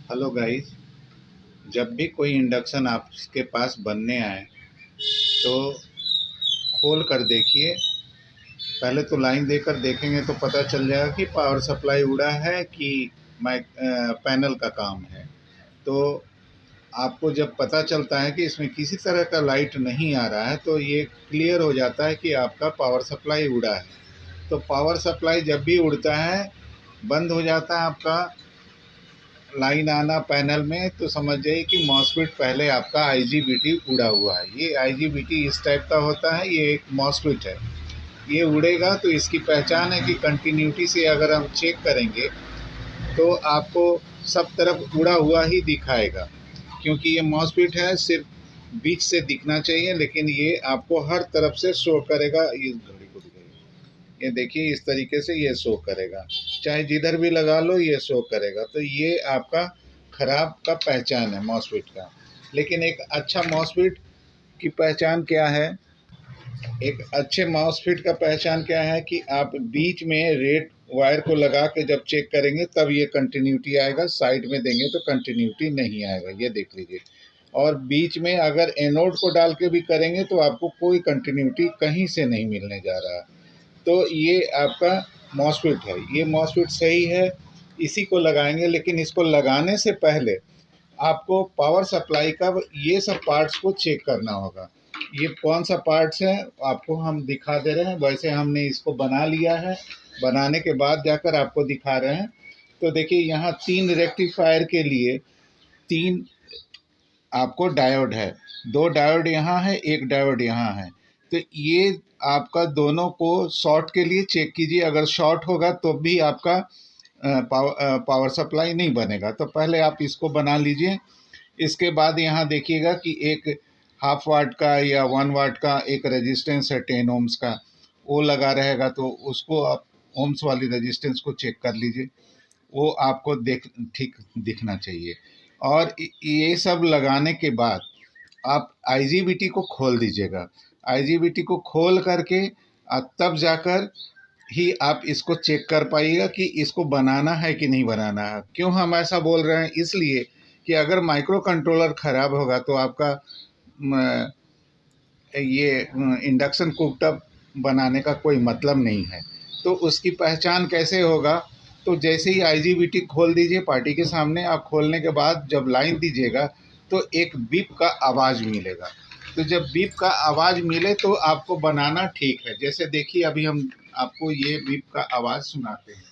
Hello guys. जब भी कोई इंडक्शन आपके पास बनने आए तो खोल कर देखिए। पहले तो लाइन देकर देखेंगे तो पता चल जाएगा कि पावर सप्लाई उड़ा है कि पैनल का काम है। तो आपको जब पता चलता है कि इसमें किसी तरह का लाइट नहीं आ रहा है तो ये क्लियर हो जाता है कि आपका पावर सप्लाई उड़ा है। तो पावर सप्लाई जब भी उड़ता है, बंद हो जाता है आपका लाइन आना पैनल में, तो समझ जाइए कि मॉसफेट पहले आपका आईजीबीटी उड़ा हुआ है। ये आईजीबीटी इस टाइप का होता है, ये एक मॉसफेट है। ये उड़ेगा तो इसकी पहचान है कि कंटिन्यूटी से अगर हम चेक करेंगे तो आपको सब तरफ उड़ा हुआ ही दिखाएगा, क्योंकि ये मॉसफेट है। सिर्फ बीच से दिखना चाहिए, लेकिन ये आपको हर तरफ से शो करेगा। इस घड़ी को दिखाइए, ये देखिए इस तरीके से ये शो करेगा, चाहे जिधर भी लगा लो ये शो करेगा। तो ये आपका खराब का पहचान है मॉसफेट का। लेकिन एक अच्छा मॉसफेट की पहचान क्या है? एक अच्छे मॉसफेट का पहचान क्या है कि आप बीच में रेड वायर को लगा के जब चेक करेंगे तब ये कंटिन्यूटी आएगा, साइड में देंगे तो कंटिन्यूटी नहीं आएगा। ये देख लीजिए। और बीच में अगर एनोड को डाल के भी करेंगे तो आपको कोई कंटिन्यूटी कहीं से नहीं मिलने जा रहा। तो ये आपका मॉसफेट है, ये मॉसफेट सही है, इसी को लगाएंगे। लेकिन इसको लगाने से पहले आपको पावर सप्लाई का ये सब पार्ट्स को चेक करना होगा। ये कौन सा पार्ट्स है आपको हम दिखा दे रहे हैं। वैसे हमने इसको बना लिया है, बनाने के बाद जाकर आपको दिखा रहे हैं। तो देखिए यहाँ 3 रेक्टिफायर के लिए 3 आपको डायोड है। 2 डायोड यहाँ है, 1 डायोड यहाँ है। तो ये आपका दोनों को शॉर्ट के लिए चेक कीजिए। अगर शॉर्ट होगा तो भी आपका पावर सप्लाई नहीं बनेगा। तो पहले आप इसको बना लीजिए। इसके बाद यहाँ देखिएगा कि एक हाफ वाट का या 1 वाट का एक रेजिस्टेंस है 10 ओम्स का, वो लगा रहेगा। तो उसको आप ओम्स वाली रेजिस्टेंस को चेक कर लीजिए, वो आपको ठीक दिखना चाहिए। और ये सब लगाने के बाद आप आईजीबीटी को खोल दीजिएगा। आईजीबीटी को खोल करके तब जाकर ही आप इसको चेक कर पाइएगा कि इसको बनाना है कि नहीं बनाना है। क्यों हम ऐसा बोल रहे हैं? इसलिए कि अगर माइक्रो कंट्रोलर ख़राब होगा तो आपका ये इंडक्शन कुकटॉप बनाने का कोई मतलब नहीं है। तो उसकी पहचान कैसे होगा? तो जैसे ही आईजीबीटी खोल दीजिए पार्टी के सामने, आप खोलने के बाद जब लाइन दीजिएगा तो एक बीप का आवाज़ मिलेगा। तो जब बीप का आवाज़ मिले तो आपको बनाना ठीक है। जैसे देखिए अभी हम आपको ये बीप का आवाज़ सुनाते हैं।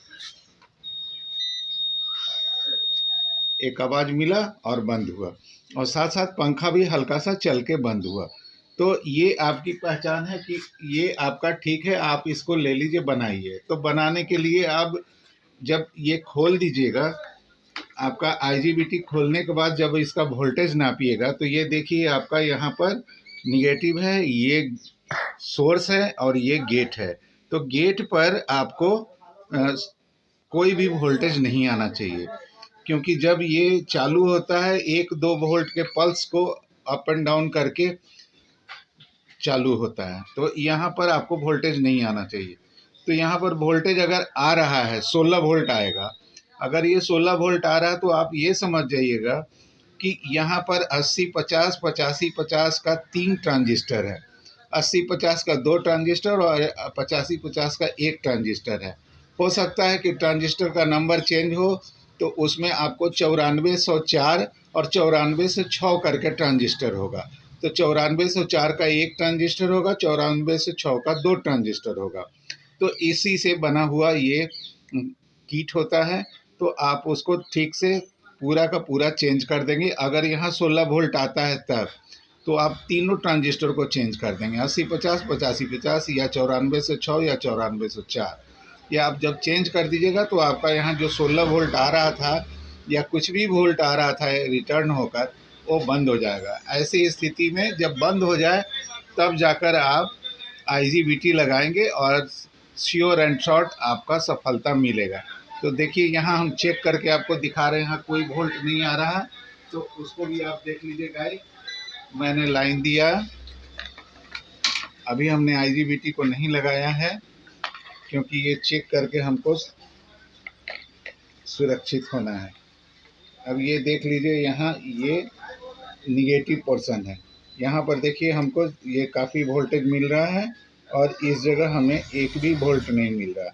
एक आवाज़ मिला और बंद हुआ, और साथ साथ पंखा भी हल्का सा चल के बंद हुआ। तो ये आपकी पहचान है कि ये आपका ठीक है, आप इसको ले लीजिए, बनाइए। तो बनाने के लिए अब जब ये खोल दीजिएगा, आपका आईजीबीटी खोलने के बाद जब इसका वोल्टेज नापिएगा तो ये देखिए आपका यहाँ पर निगेटिव है, ये सोर्स है और ये गेट है। तो गेट पर आपको कोई भी वोल्टेज नहीं आना चाहिए, क्योंकि जब ये चालू होता है 1-2 वोल्ट के पल्स को अप एंड डाउन करके चालू होता है। तो यहाँ पर आपको वोल्टेज नहीं आना चाहिए। तो यहाँ पर वोल्टेज अगर आ रहा है 16 वोल्ट आएगा। अगर ये 16 वोल्ट आ रहा है तो आप ये समझ जाइएगा कि यहाँ पर 80-50, 85-50 का 3 ट्रांजिस्टर है। 80-50 का 2 ट्रांजिस्टर और 85-50 का 1 ट्रांजिस्टर है। हो सकता है कि ट्रांजिस्टर का नंबर चेंज हो, तो उसमें आपको 9404 और 9406 करके ट्रांजिस्टर होगा। तो 9404 का 1 ट्रांजिस्टर होगा, 9406 का 2 ट्रांजिस्टर होगा। तो इसी से बना हुआ ये किट होता है। तो आप उसको ठीक से पूरा का पूरा चेंज कर देंगे। अगर यहाँ 16 वोल्ट आता है तब तो आप तीनों ट्रांजिस्टर को चेंज कर देंगे, 80-50, 85-50 या 9406 या 9404। या आप जब चेंज कर दीजिएगा तो आपका यहाँ जो 16 वोल्ट आ रहा था या कुछ भी वोल्ट आ रहा था रिटर्न होकर, वो बंद हो जाएगा। ऐसी स्थिति में जब बंद हो जाए तब जाकर आप आईजीबीटी लगाएंगे और श्योर एंड शॉर्ट आपका सफलता मिलेगा। तो देखिए यहाँ हम चेक करके आपको दिखा रहे हैं, कोई वोल्ट नहीं आ रहा, तो उसको भी आप देख लीजिए गाइस। मैंने लाइन दिया, अभी हमने आईजीबीटी को नहीं लगाया है क्योंकि ये चेक करके हमको सुरक्षित होना है। अब ये देख लीजिए, यहाँ ये निगेटिव पोर्शन है। यहाँ पर देखिए हमको ये काफ़ी वोल्टेज मिल रहा है और इस जगह हमें एक भी वोल्ट नहीं मिल रहा।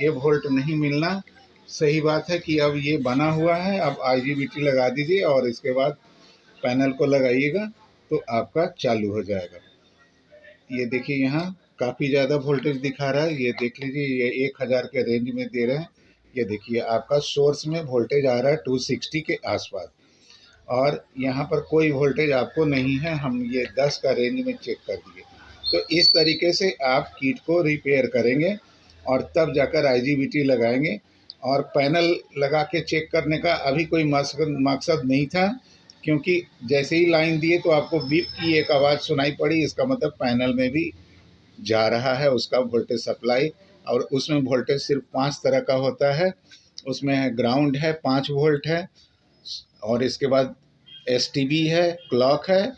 ये वोल्ट नहीं मिलना सही बात है कि अब ये बना हुआ है। अब IGBT लगा दीजिए और इसके बाद पैनल को लगाइएगा तो आपका चालू हो जाएगा। ये देखिए यहाँ काफ़ी ज़्यादा वोल्टेज दिखा रहा है। ये देख लीजिए, ये 1000 के रेंज में दे रहे हैं। ये देखिए आपका सोर्स में वोल्टेज आ रहा है 260 के आसपास और यहाँ पर कोई वोल्टेज आपको नहीं है। हम ये 10 का रेंज में चेक कर दिए। तो इस तरीके से आप किट को रिपेयर करेंगे और तब जाकर IGBT लगाएंगे। और पैनल लगा के चेक करने का अभी कोई मकसद नहीं था, क्योंकि जैसे ही लाइन दिए तो आपको बीप की एक आवाज़ सुनाई पड़ी। इसका मतलब पैनल में भी जा रहा है उसका वोल्टेज सप्लाई। और उसमें वोल्टेज सिर्फ 5 तरह का होता है। उसमें ग्राउंड है, 5 वोल्ट है, और इसके बाद STB है, क्लॉक है,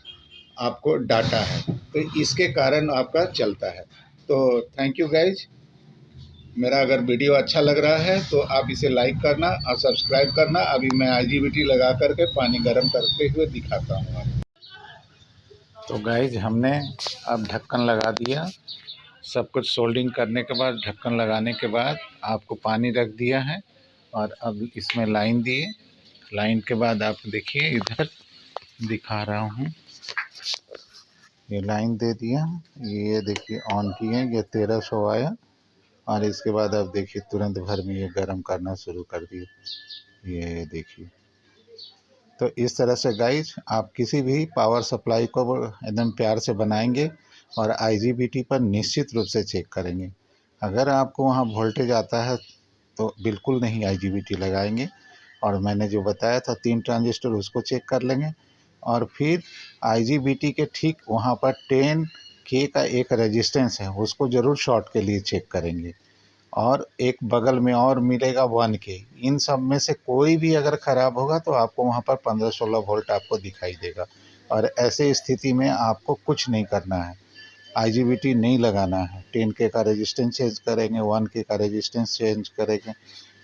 आपको डाटा है। तो इसके कारण आपका चलता है। तो थैंक यू गाइज। मेरा अगर वीडियो अच्छा लग रहा है तो आप इसे लाइक करना और सब्सक्राइब करना। अभी मैं IGBT लगा करके पानी गर्म करते हुए दिखाता हूँ आपको। तो गाइज हमने अब ढक्कन लगा दिया। सब कुछ सोल्डिंग करने के बाद, ढक्कन लगाने के बाद आपको पानी रख दिया है और अब इसमें लाइन दिए। लाइन के बाद आप देखिए, इधर दिखा रहा हूँ, ये लाइन दे दिया। ये देखिए ऑन किए, ये 1300 आया और इसके बाद अब देखिए तुरंत भर में ये गर्म करना शुरू कर दिए। ये देखिए। तो इस तरह से गाइज आप किसी भी पावर सप्लाई को एकदम प्यार से बनाएंगे और IGBT पर निश्चित रूप से चेक करेंगे। अगर आपको वहाँ वोल्टेज आता है तो बिल्कुल नहीं IGBT लगाएंगे। और मैंने जो बताया था 3 ट्रांजिस्टर, उसको चेक कर लेंगे और फिर IGBT के ठीक वहाँ पर 10K का एक रेजिस्टेंस है, उसको ज़रूर शॉर्ट के लिए चेक करेंगे। और एक बगल में और मिलेगा 1K। इन सब में से कोई भी अगर ख़राब होगा तो आपको वहाँ पर 15-16 वोल्ट आपको दिखाई देगा। और ऐसे स्थिति में आपको कुछ नहीं करना है, IGBT नहीं लगाना है। 10K का रेजिस्टेंस चेंज करेंगे, 1K का रेजिस्टेंस चेंज करेंगे।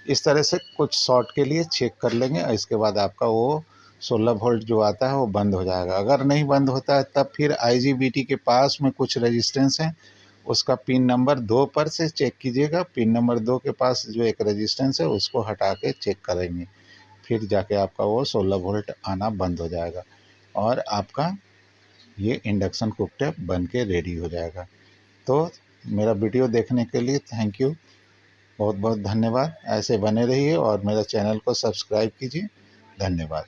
इस तरह से कुछ शॉर्ट के लिए चेक कर लेंगे और इसके बाद आपका वो 16 वोल्ट जो आता है वो बंद हो जाएगा। अगर नहीं बंद होता है तब फिर IGBT के पास में कुछ रेजिस्टेंस है, उसका पिन नंबर 2 पर से चेक कीजिएगा। पिन नंबर 2 के पास जो एक रेजिस्टेंस है उसको हटा के चेक करेंगे, फिर जाके आपका वो 16 वोल्ट आना बंद हो जाएगा और आपका ये इंडक्शन कुकटॉप बन के रेडी हो जाएगा। तो मेरा वीडियो देखने के लिए थैंक यू, बहुत बहुत धन्यवाद। ऐसे बने रहिए और मेरा चैनल को सब्सक्राइब कीजिए। धन्यवाद।